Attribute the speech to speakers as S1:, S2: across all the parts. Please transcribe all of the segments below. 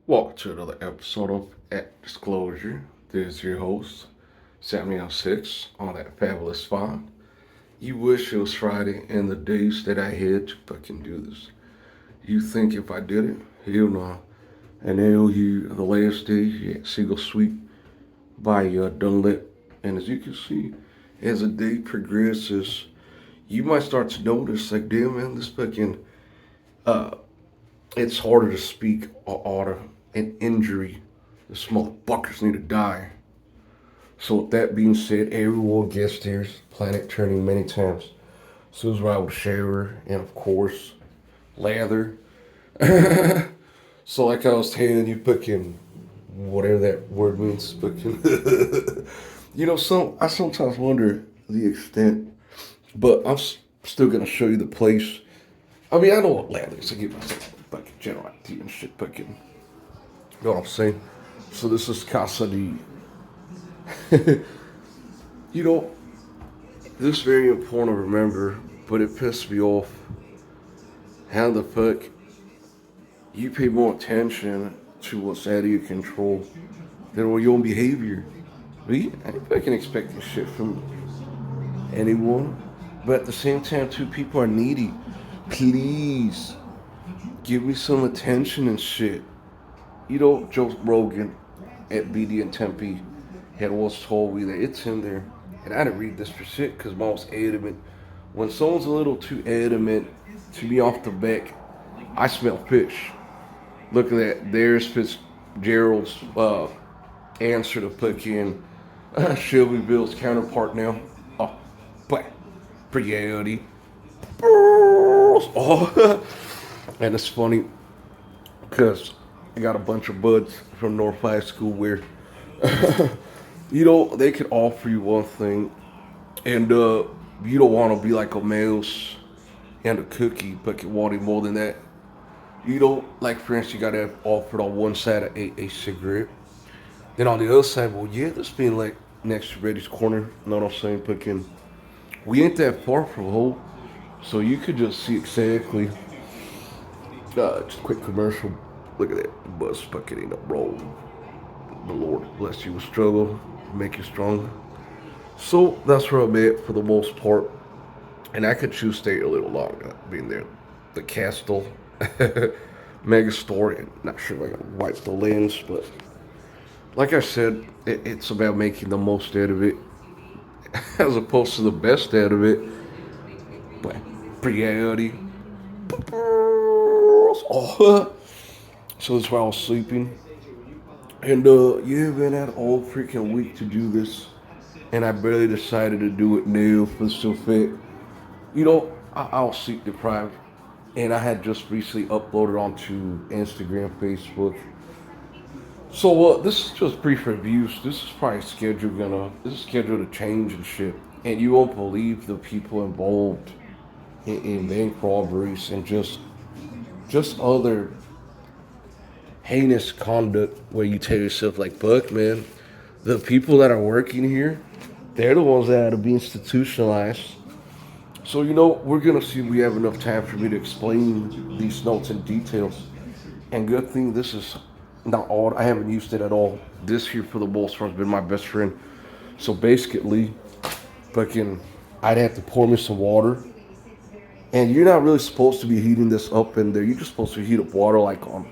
S1: Welcome to another episode of At Disclosure. This is your host, Samuel 6, on that fabulous spot. You wish it was Friday and the days that I had to fucking do this. You think if I did it, hell no. And now you, the last day, you had Seagull Sweep by Dunlip. And as you can see, as the day progresses, you might start to notice, like, damn man, this fucking, uh, it's harder to speak or an injury. This motherfuckers need to die. So with that being said, everyone gets theirs. Planet turning many times. So it's right with shower and of course lather. So like I was telling you, fucking whatever that word means, fucking. I sometimes wonder the extent, but still gonna show you the place. I mean, I know what lather is. I give myself a fucking general idea and shit, fucking. You know what I'm saying? So this is Casa de. You know, this is very important to remember, but it pissed me off. How the fuck you pay more attention to what's out of your control than your own behavior? I ain't fucking expecting shit from anyone. But at the same time, too, people are needy. Please, give me some attention and shit. Joe Rogan at BD and Tempe had once told me that it's in there. And I didn't read this for shit because mom was adamant. When someone's a little too adamant to be off the back, I smell fish. Look at that. There's Fitzgerald's answer to fucking Shelbyville's counterpart now. Oh, but reality. Oh, and it's funny because I got a bunch of buds from North High School where, they could offer you one thing, and you don't want to be like a mouse and a cookie, but you want it more than that. Like for instance, you got to have offered on one side a cigarette. Then on the other side, well, yeah, this being like next to Reddy's Corner, you know what I'm saying? Fucking, we ain't that far from home, so you could just see exactly. Just a quick commercial. Look at that, the bus fucking ain't up wrong. The Lord bless you with struggle, make you strong. So that's where I'm at for the most part, and I could choose to stay a little longer, being there. The Castle, mega store, and not sure if I can wipe the lens, but like I said, it's about making the most out of it, as opposed to the best out of it. But reality. Oh, so that's why I was sleeping. And yeah, man, I had all freaking week to do this, and I barely decided to do it now for the still fit. I was sleep deprived, and I had just recently uploaded onto Instagram, Facebook. So this is just brief reviews. This is probably scheduled to change and shit. And you won't believe the people involved in bank robberies and just other heinous conduct where you tell yourself like, fuck man, the people that are working here, they're the ones that are to be institutionalized. So we're gonna see if we have enough time for me to explain these notes in details. And good thing this is not odd. I haven't used it at all. This here for the most part has been my best friend. So basically, fucking, I'd have to pour me some water. And you're not really supposed to be heating this up in there. You're just supposed to heat up water like on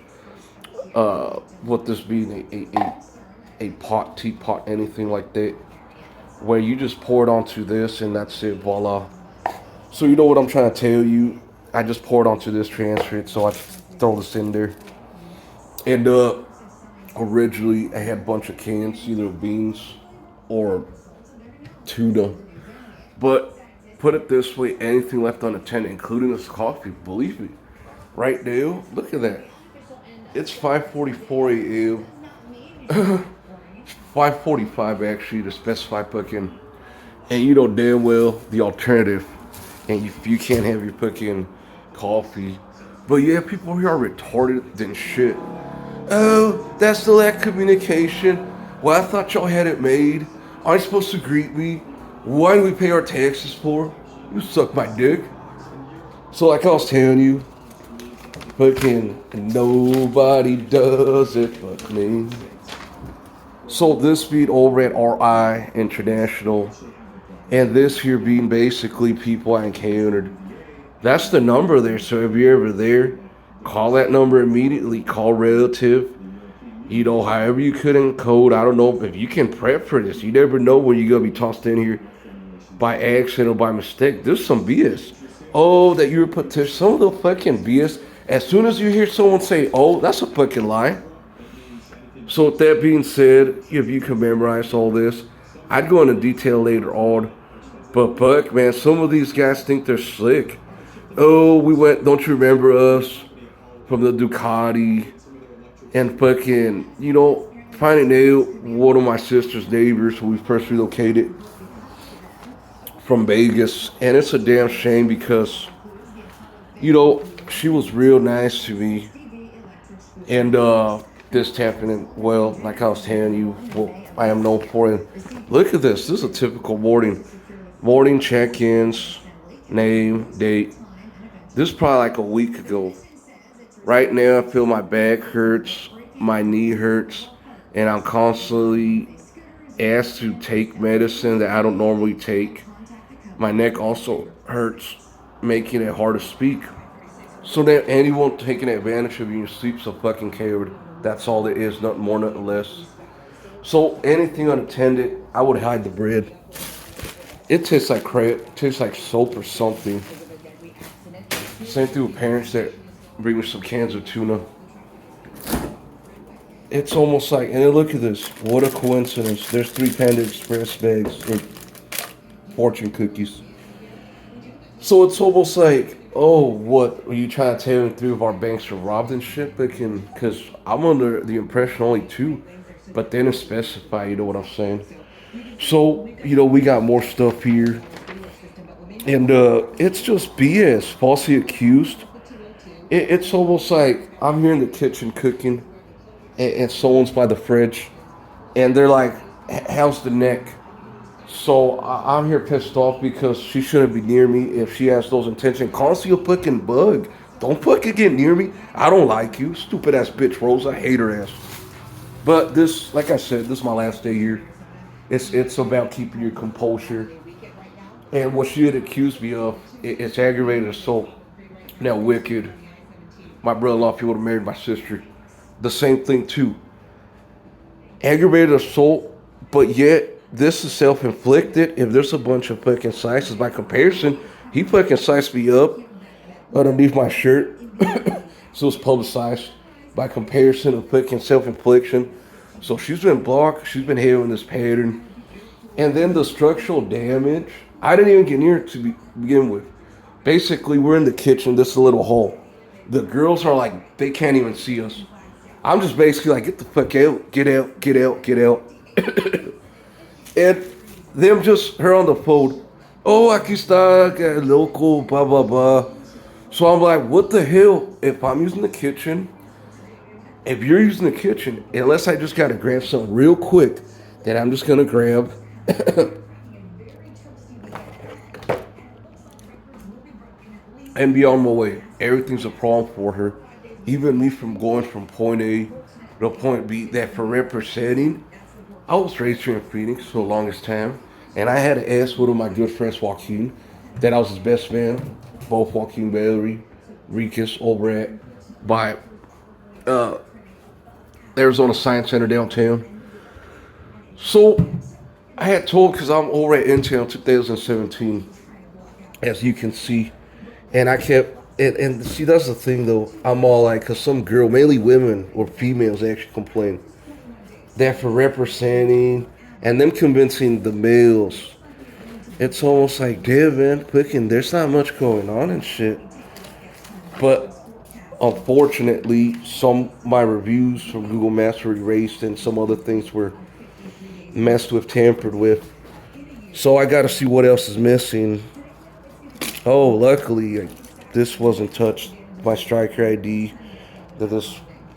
S1: what this being a pot, teapot, anything like that. Where you just pour it onto this and that's it, voila. So you know what I'm trying to tell you? I just poured onto this, transfer it, so I throw this in there. And originally I had a bunch of cans, either beans or tuna. But put it this way, anything left unattended, including this coffee, believe me. Right now, look at that. It's 5:44 a.m. 5:45 actually to specify fucking. And you know damn well the alternative. And if you can't have your fucking coffee. But yeah, people here are retarded than shit. Oh, that's the lack of communication. Well, I thought y'all had it made. Aren't you supposed to greet me? Why do we pay our taxes for? You suck my dick. So like I was telling you, Fucking nobody does it but me. So this beat over at RI International, and this here being basically people I encountered. That's the number there. So if you're ever there, call that number immediately. Call relative. You know, however you could encode. I don't know if you can prep for this. You never know when you're gonna be tossed in here by accident or by mistake. There's some BS. Oh, that you're petition. Some of the fucking BS. As soon as you hear someone say, "Oh," that's a fucking lie. So with that being said, if you can memorize all this, I'd go into detail later on. But fuck, man, some of these guys think they're slick. Oh, we went. Don't you remember us from the Ducati? And fucking, finding out one of my sister's neighbors who we first relocated from Vegas, and it's a damn shame because, she was real nice to me, and this happening, well, like I was telling you, well, I am known for it. Look at this. This is a typical morning check-ins, name, date. This is probably like a week ago. Right now, I feel my back hurts, my knee hurts, and I'm constantly asked to take medicine that I don't normally take. My neck also hurts, making it hard to speak. So that anyone taking advantage of you in your sleep's a fucking coward. That's all it is, nothing more, nothing less. So anything unattended, I would hide the bread. It tastes like crap, it tastes like soap or something. Same thing with parents that bring me some cans of tuna. It's almost like, and then look at this. What a coincidence. There's 3 Panda Express bags of fortune cookies. So it's almost like, oh, what? Are you trying to tell me 3 of our banks are robbed and shit? Because I'm under the impression only 2. But they didn't specify, you know what I'm saying? So, we got more stuff here. And it's just BS. Falsely accused. It's almost like I'm here in the kitchen cooking, and someone's by the fridge, and they're like, "How's the neck?" So I'm here pissed off because she shouldn't be near me if she has those intentions. Constantly a fucking bug. Don't fucking get near me. I don't like you, stupid ass bitch Rose. I hate her ass. But this, like I said, this is my last day here. It's about keeping your composure. And what she had accused me of, it's aggravated assault. Now, wicked. My brother-in-law, if he would have married my sister, the same thing too. Aggravated assault, but yet this is self-inflicted. If there's a bunch of fucking slices by comparison, he fucking sliced me up underneath my shirt, so it's publicized by comparison of fucking self-infliction. So she's been blocked. She's been having this pattern, and then the structural damage. I didn't even get near it to begin with. Basically, we're in the kitchen. This is a little hall. The girls are like, they can't even see us. I'm just basically like, get the fuck out, get out, get out, get out. And them just, her on the phone, oh, aquí está, local, blah, blah, blah. So I'm like, what the hell? If I'm using the kitchen, if you're using the kitchen, unless I just got to grab something real quick, then I'm just going to grab. And be on my way. Everything's a problem for her. Even me from going from point A to point B, that for representing, I was raised here in Phoenix for the longest time. And I had to ask one of my good friends, Joaquin, that I was his best man. Both Joaquin Valerie, Ricus, over at by Arizona Science Center downtown. So I had told, because I'm over at Intel 2017, as you can see. And I kept, and see, that's the thing though. I'm all like, because some girl, mainly women or females, actually complain that for representing and them convincing the males, it's almost like, damn, man, fucking, there's not much going on and shit. But unfortunately, some of my reviews from Google Maps were erased and some other things were messed with, tampered with. So I got to see what else is missing. Oh, luckily, this wasn't touched. My striker ID,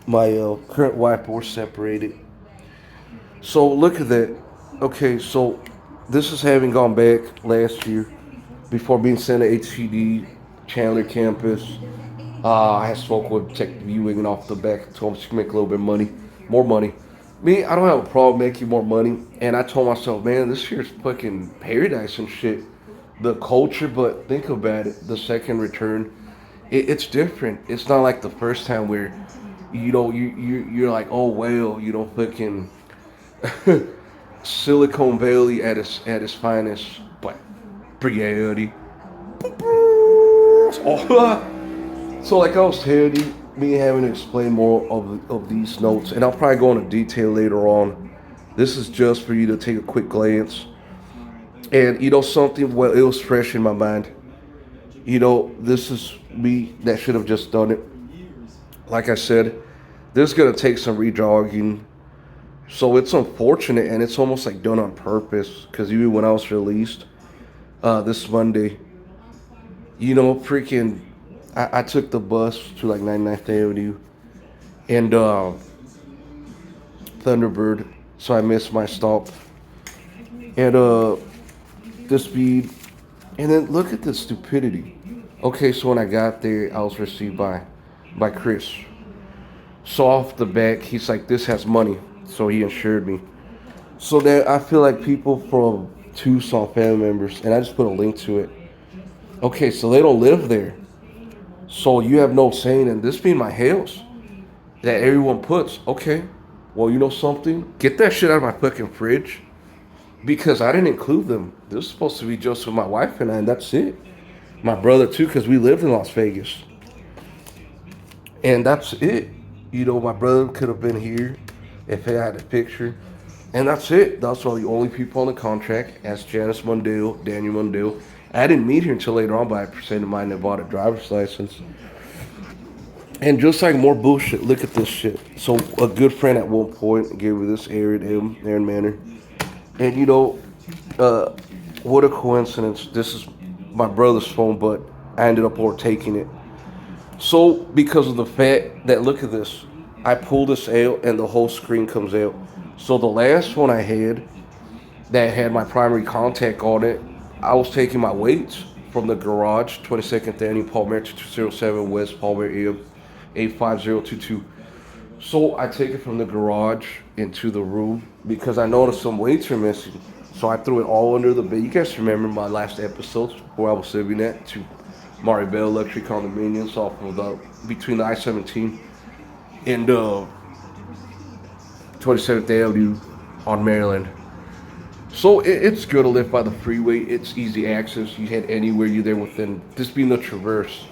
S1: my current wife were separated. So look at that. Okay, so this is having gone back last year before being sent to HCD, Chandler campus. I had spoke with Detective Ewing off the back. Told him she could make a little bit of money, more money. Me, I don't have a problem making more money. And I told myself, man, this here's fucking paradise and shit. The culture, but think about it. The second return, it's different. It's not like the first time where, you're like, oh well, fucking Silicon Valley at its finest, but reality. So like I was telling you, me having to explain more of these notes, and I'll probably go into detail later on. This is just for you to take a quick glance. And something, well, it was fresh in my mind. This is me that should have just done it. Like I said, this is gonna take some rejogging. So it's unfortunate and it's almost like done on purpose. Cause even when I was released, this Monday, freaking I took the bus to like 99th Avenue and Thunderbird, so I missed my stop. And the speed, and then look at the stupidity. Okay, so when I got there, I was received by Chris. So off the back, he's like, "This has money," so he insured me. So that I feel like people from Tucson, family members, and I just put a link to it. Okay, so they don't live there, so you have no saying, and this being my house that everyone puts. Okay, well, you know something? Get that shit out of my fucking fridge because I didn't include them. This is supposed to be just with my wife and that's it. My brother too, because we lived in Las Vegas, and that's it. My brother could have been here if he had a picture, and that's it. Those are the only people on the contract. As Janice Mundell, Daniel Mundell. I didn't meet her until later on, but I presented mine and bought a driver's license. And just like more bullshit, look at this shit. So a good friend at one point gave me this Aaron Manor. And uh, what a coincidence. This is my brother's phone, but I ended up overtaking it. So because of the fact that, look at this, I pull this out and the whole screen comes out. So the last one I had that had my primary contact on it, I was taking my weights from the garage, 22nd Avenue, Palmer 207 West Palmer AM, 85022. So I take it from the garage into the room because I noticed some weights are missing. So I threw it all under the bed. You guys remember my last episodes where I was living at to Mari Bell Luxury Condominiums off of between the I-17 and 27th Avenue on Maryland. So it's good to live by the freeway. It's easy access. You head anywhere, you're there within, this being the Traverse.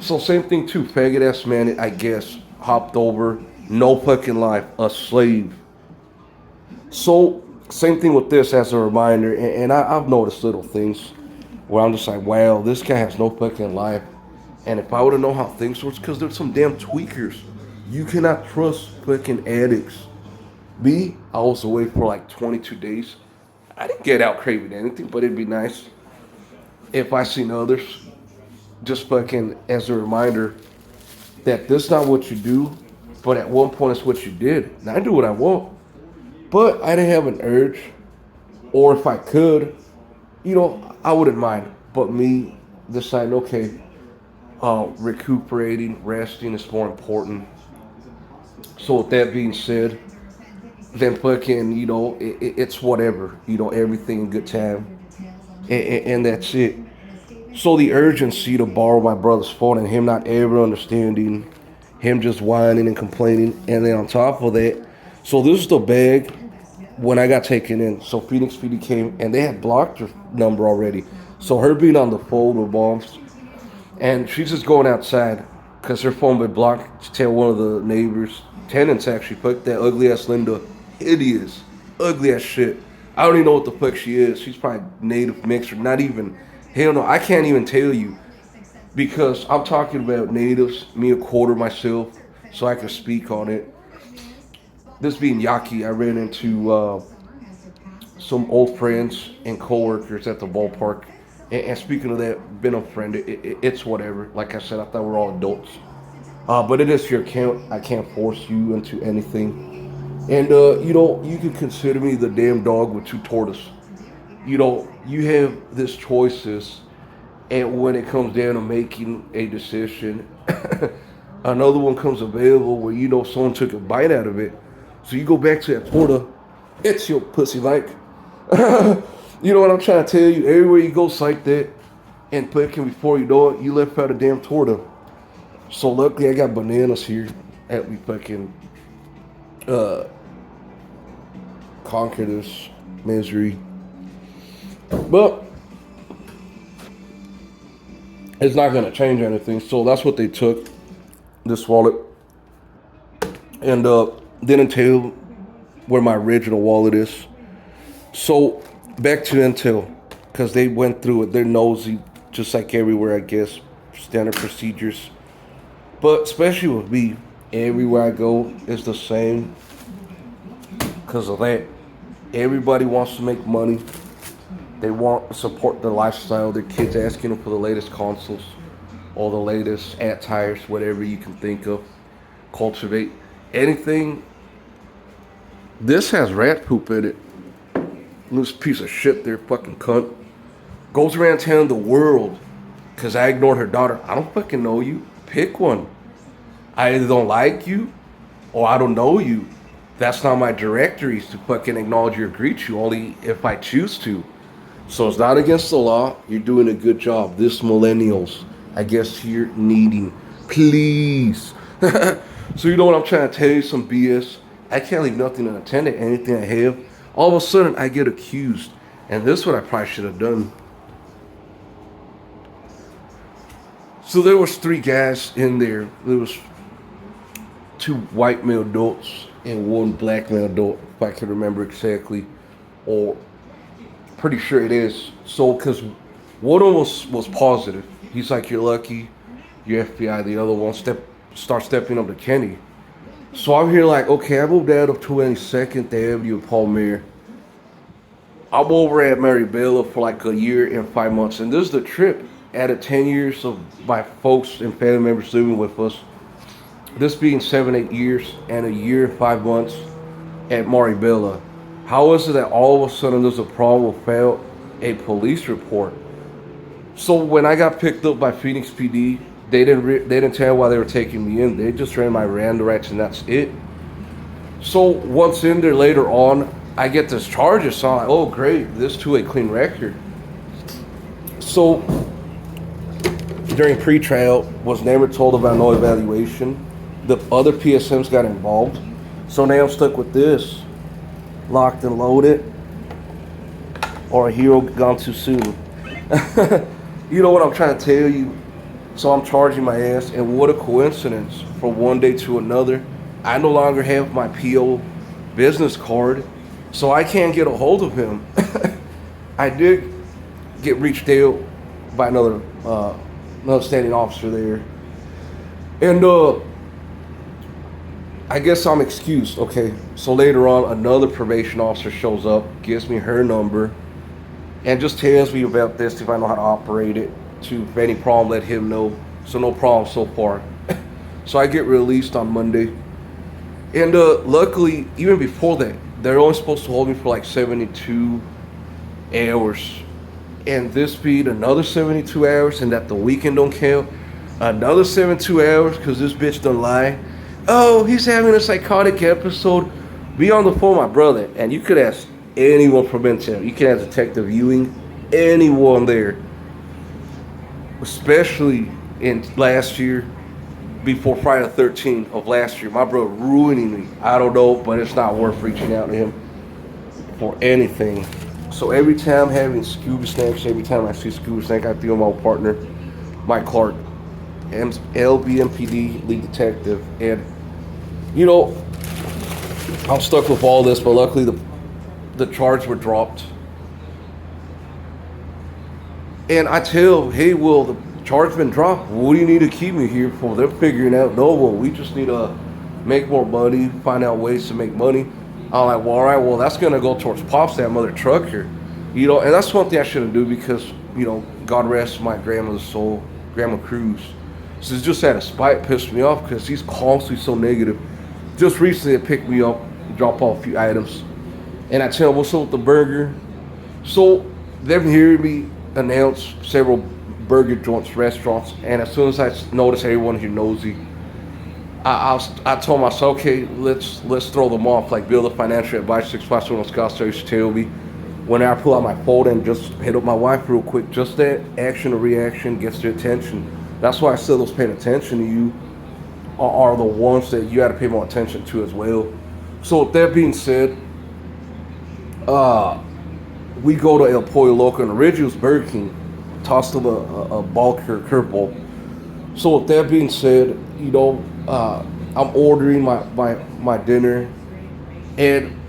S1: So same thing too, faggot ass man, I guess, hopped over, no fucking life, a slave. So same thing with this as a reminder, and I've noticed little things where I'm just like, wow, this guy has no fucking life. And if I would have known how things work, because there's some damn tweakers. You cannot trust fucking addicts. Me, I was away for like 22 days. I didn't get out craving anything, but it'd be nice if I seen others. Just fucking as a reminder that this not what you do, but at one point it's what you did. And I do what I want. But I didn't have an urge. Or if I could, I wouldn't mind. But me deciding, okay, recuperating, resting is more important. So with that being said, then fucking, it's whatever. Everything in good time. And that's it. So the urgency to borrow my brother's phone and him not ever understanding, him just whining and complaining, and then on top of that, so this is the bag when I got taken in. So Phoenix PD came and they had blocked her number already. So her being on the phone with bombs, and she's just going outside because her phone been blocked to tell one of the neighbors, tenants actually, fuck that ugly ass Linda, hideous, ugly ass shit. I don't even know what the fuck she is. She's probably native mixed or not even. Hell no, I can't even tell you because I'm talking about natives, me a quarter myself, so I can speak on it. This being Yaki, I ran into some old friends and coworkers at the ballpark. And speaking of that, been a friend, it's whatever. Like I said, I thought we're all adults. But it is your account. I can't force you into anything. And, you can consider me the damn dog with two tortoises. You have this choices And when it comes down to making a decision, another one comes available where you know someone took a bite out of it. So you go back to that torta, it's your pussy like. You know what I'm trying to tell you? Everywhere you go, it's like that. And fucking before you know it, you left out a damn torta. So luckily I got bananas here. Help me fucking conquer this misery. But it's not gonna change anything. So that's what they took, this wallet. And didn't tell where my original wallet is. So back to Intel, because they went through it. They're nosy, just like everywhere, I guess. Standard procedures. But especially with me, everywhere I go is the same. Because of that, everybody wants to make money. They want to support their lifestyle. Their kids asking them for the latest consoles, all the latest attires, whatever you can think of. Cultivate anything. This has rat poop in it. This piece of shit there, fucking cunt. Goes around telling the world, because I ignored her daughter. I don't fucking know you. Pick one. I either don't like you, or I don't know you. That's not my directories to fucking acknowledge you or greet you, only if I choose to. So it's not against the law. You're doing a good job. This millennials, I guess you're needing. Please. So you know what I'm trying to tell you? Some BS. I can't leave nothing unattended. Anything I have, all of a sudden I get accused. And this is what I probably should have done. So there was 3 guys in there. There was 2 white male adults and 1 black male adult, if I can remember exactly. Or pretty sure it is. So, because one of them was positive. He's like, you're lucky, you're FBI. The other one start stepping up to Kenny. So I'm here like, okay, I moved out of 22nd Avenue in Palmyra. I'm over at Maribela for like a year and 5 months. And this is the trip. Added 10 years of my folks and family members living with us. This being 7-8 years and a year and 5 months at Maribela. How is it that all of a sudden there's a problem without a police report? So when I got picked up by Phoenix PD, they didn't tell why they were taking me in. They just ran my Miranda rights and that's it. So once in there later on, I get this charges. So I'm like, oh great, this too a clean record. So during pre-trial, was never told about no evaluation. The other PSMs got involved. So now I'm stuck with this. Locked and loaded. Or a hero gone too soon. You know what I'm trying to tell you? So I'm charging my ass, and what a coincidence. From one day to another, I no longer have my PO business card, so I can't get a hold of him. I did get reached out by another standing officer there. And I guess I'm excused. Okay, so later on, another probation officer shows up, gives me her number, and just tells me about this, if I know how to operate it, to if any problem, let him know. So no problem so far. So I get released on Monday. And luckily, even before that, they're only supposed to hold me for like 72 hours. And this beat another 72 hours, and that the weekend don't count. Another 72 hours, because this bitch done lie. Oh, he's having a psychotic episode. Be on the phone with my brother, and you could ask anyone from Intel. You could ask Detective Ewing, anyone there. Especially in last year, before Friday the 13th of last year. My brother ruining me. I don't know, but it's not worth reaching out to him for anything. So every time I'm having scuba snacks, every time I see scuba snack, I feel my partner, Mike Clark, LBMPD lead detective. And, you know, I'm stuck with all this, but luckily the charges were dropped. And I tell, hey, Will, the charge been dropped. What do you need to keep me here for? They're figuring out, no, well, we just need to make more money, find out ways to make money. I'm like, well, all right, well, that's going to go towards Pops, that mother trucker. You know, and that's one thing I shouldn't do because, you know, God rest my grandmother's soul, Grandma Cruz. So it's just out of spite, pissed me off because he's constantly so negative. Just recently, it picked me up, drop off a few items. And I tell him, what's up with the burger? So they've been hearing me announce several burger joints, restaurants, and as soon as I notice everyone here nosy, I told myself, okay, let's throw them off. Like Bill, the financial advisor, 651 Scottsdale used to tell me, when I pull out my phone and just hit up my wife real quick, just that action or reaction gets their attention. That's why I said those paying attention to you are the ones that you got to pay more attention to as well. So with that being said, we go to El Pollo Loco, and originally Burger King, tossed them a bulkier curveball. So with that being said, I'm ordering my dinner, and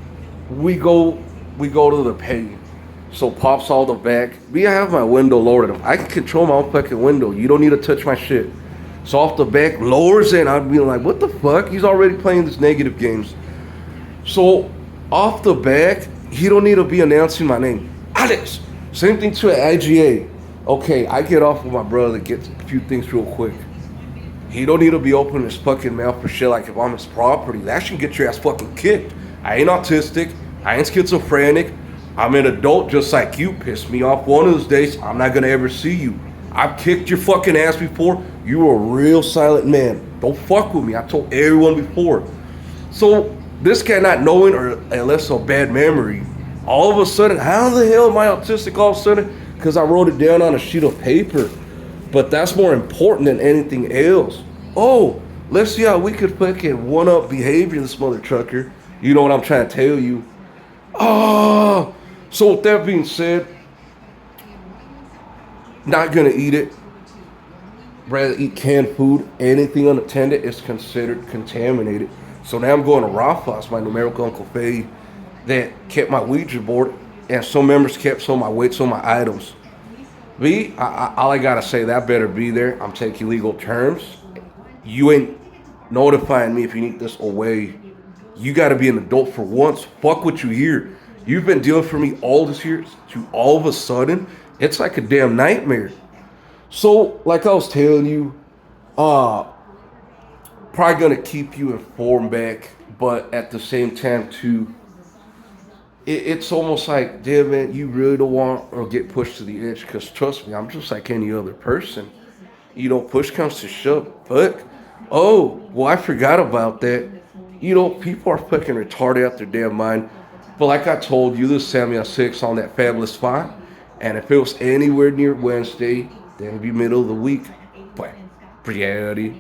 S1: we go to the pay. So pops all the back. Me, I have my window lowered. I can control my own fucking window. You don't need to touch my shit. So off the back, lowers it, and I'd be like, what the fuck? He's already playing these negative games. So off the back, he don't need to be announcing my name. Alex. Same thing to an IGA. Okay, I get off with my brother, get a few things real quick. He don't need to be opening his fucking mouth for shit like if I'm his property. That should get your ass fucking kicked. I ain't autistic. I ain't schizophrenic. I'm an adult just like you. Piss me off one of those days, I'm not gonna ever see you. I've kicked your fucking ass before. You were a real silent man. Don't fuck with me. I told everyone before. So this guy not knowing, or unless a bad memory, all of a sudden, how the hell am I autistic all of a sudden? Because I wrote it down on a sheet of paper. But that's more important than anything else. Oh, let's see how we could fucking one-up behavior this mother trucker. You know what I'm trying to tell you. Oh, so with that being said, not gonna eat it. Rather eat canned food. Anything unattended is considered contaminated. So now I'm going to Rafa's, my numerical Uncle Faye, that kept my Ouija board, and some members kept some of my weights on my items. All I gotta say, that better be there. I'm taking legal terms. You ain't notifying me if you need this away. You gotta be an adult for once. Fuck what you hear. You've been dealing for me all this years, to all of a sudden, it's like a damn nightmare. So, like I was telling you, probably gonna keep you informed back, but at the same time too, it's almost like, damn man, you really don't want or get pushed to the edge. Because trust me, I'm just like any other person. Push comes to shove. Fuck. Oh, well, I forgot about that. People are fucking retarded out their damn mind. But like I told you, this Samuel 6 on that fabulous spot. And if it was anywhere near Wednesday, then it'd be middle of the week. But reality.